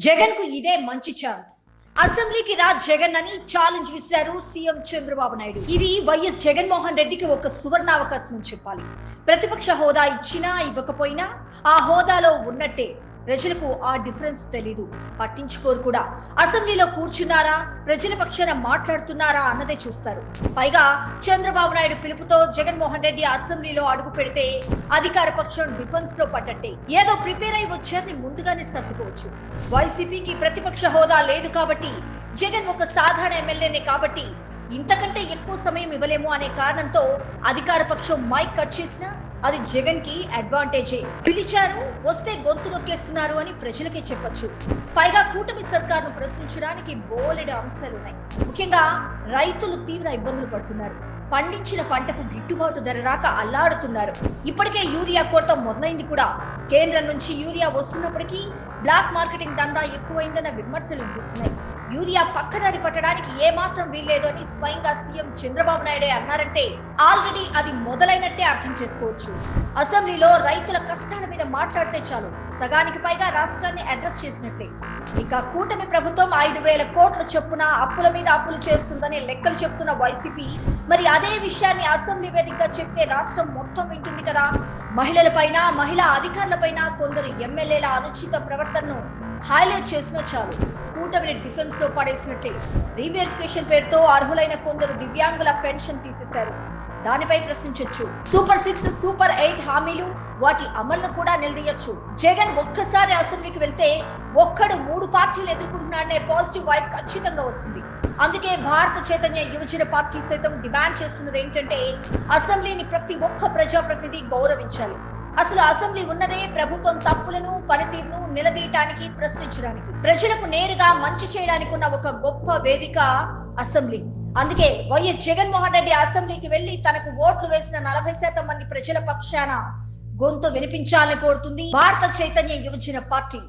జగన్ కు ఇదే మంచి ఛాన్స్. అసెంబ్లీకి రా జగన్ అని ఛాలెంజ్ విసిరారు సీఎం చంద్రబాబు నాయుడు. ఇది వైఎస్ జగన్మోహన్ రెడ్డికి ఒక సువర్ణావకాశం అని చెప్పాలి. ప్రతిపక్ష హోదా ఇచ్చినా ఇవ్వకపోయినా ఆ హోదాలో ఉన్నట్టే. ప్రజలకు ఆ డిఫరెన్స్ తెలీదు, పట్టించుకోరు కూడా. అసెంబ్లీలో కూర్చున్నారా, ప్రజల పక్షాన మాట్లాడుతున్నారా అన్నదే చూస్తారు. పైగా చంద్రబాబు నాయుడు పిలుపుతో జగన్మోహన్ రెడ్డి అసెంబ్లీలో అడుగు పెడితే అధికార పక్షం డిఫెన్స్ లో పడ్డట్టే. ఏదో ప్రిపేర్ అయి వచ్చారని ముందుగానే సర్దుకోవచ్చు. వైసీపీకి ప్రతిపక్ష హోదా లేదు కాబట్టి, జగన్ ఒక సాధారణ ఎమ్మెల్యేనే కాబట్టి ఇంతకంటే ఎక్కువ సమయం ఇవ్వలేము అనే కారణంతో అధికార పక్షం మైక్ కట్ చేసినా అది జగన్ కి అడ్వాంటేజే. పిలిచారు, వస్తే గొంతు నొక్కేస్తున్నారు అని ప్రజలకే చెప్పొచ్చు. పైగా కూటమి సర్కార్ను ప్రశ్నించడానికి బోలెడు అంశాలున్నాయి. ముఖ్యంగా రైతులు తీవ్ర ఇబ్బందులు పడుతున్నారు. పండించిన పంటకు గిట్టుబాటు ధర రాక అల్లాడుతున్నారు. ఇప్పటికే యూరియా కొరత మొదలైంది కూడా. కేంద్రం నుంచి యూరియా వస్తున్నప్పటికీ బ్లాక్ మార్కెటింగ్ దందా ఎక్కువైందన్న విమర్శలు వినిపిస్తున్నాయి. యూరియా పక్కదారి పట్టడానికి ఏమాత్రం వీల్లేదు అని స్వయంగా సీఎం చంద్రబాబు నాయుడే అన్నారంటే ఆల్రెడీ అది మొదలైనట్టే అర్థం చేసుకోవచ్చు. అసెంబ్లీలో రైతుల కష్టాల మీద మాట్లాడితే చాలు, సగానికి పైగా రాష్ట్రాన్ని అడ్రస్ చేసినట్లే. ఇక కూటమి ప్రభుత్వం 5,000 కోట్ల చొప్పున అప్పుల మీద అప్పులు చేస్తుందని లెక్కలు చెప్తున్న వైసీపీ మరి అదే విషయాన్ని అసెంబ్లీ వేదికగా చెప్తే రాష్ట్రం మొత్తం వింటుంది కదా. మహిళలపైన, మహిళా అధికారులపైన కొందరు ఎమ్మెల్యేల అనుచిత ప్రవర్తనను హైలైట్ చేసినా చాలు, కూటమిని డిఫెన్స్ లో పడేసినట్లే. రీవెరిఫికేషన్ పేరుతో అర్హులైన కొందరు దివ్యాంగుల పెన్షన్ తీసేశారు. దానిపై ప్రశ్నించొచ్చు. సూపర్ 6, సూపర్ 8 హామీలు, వాటి అమలును కూడా నిలదీయొచ్చు. జగన్ ఒక్కసారి అసెంబ్లీకి వెళ్తే ఒక్కడు 3 పార్టీలు ఎదుర్కొంటున్నాడనే పాజిటివ్ వైబ్ ఖచ్చితంగా వస్తుంది. అందుకే భారత చైతన్య యువజన పార్టీ సైతం డిమాండ్ చేస్తున్నది ఏంటంటే అసెంబ్లీని ప్రతి ఒక్క ప్రజాప్రతినిధి గౌరవించాలి. అసలు అసెంబ్లీ ఉన్నదే ప్రభుత్వం తప్పులను, పనితీరును నిలదీయటానికి, ప్రశ్నించడానికి, ప్రజలకు నేరుగా మంచి చేయడానికి ఉన్న ఒక గొప్ప వేదిక అసెంబ్లీ. అందుకే వైఎస్ జగన్మోహన్ రెడ్డి అసెంబ్లీకి వెళ్లి తనకు ఓట్లు వేసిన 40% మంది ప్రజల పక్షాన గొంతు వినిపించాలని కోరుతుంది భారత చైతన్య యువజన పార్టీ.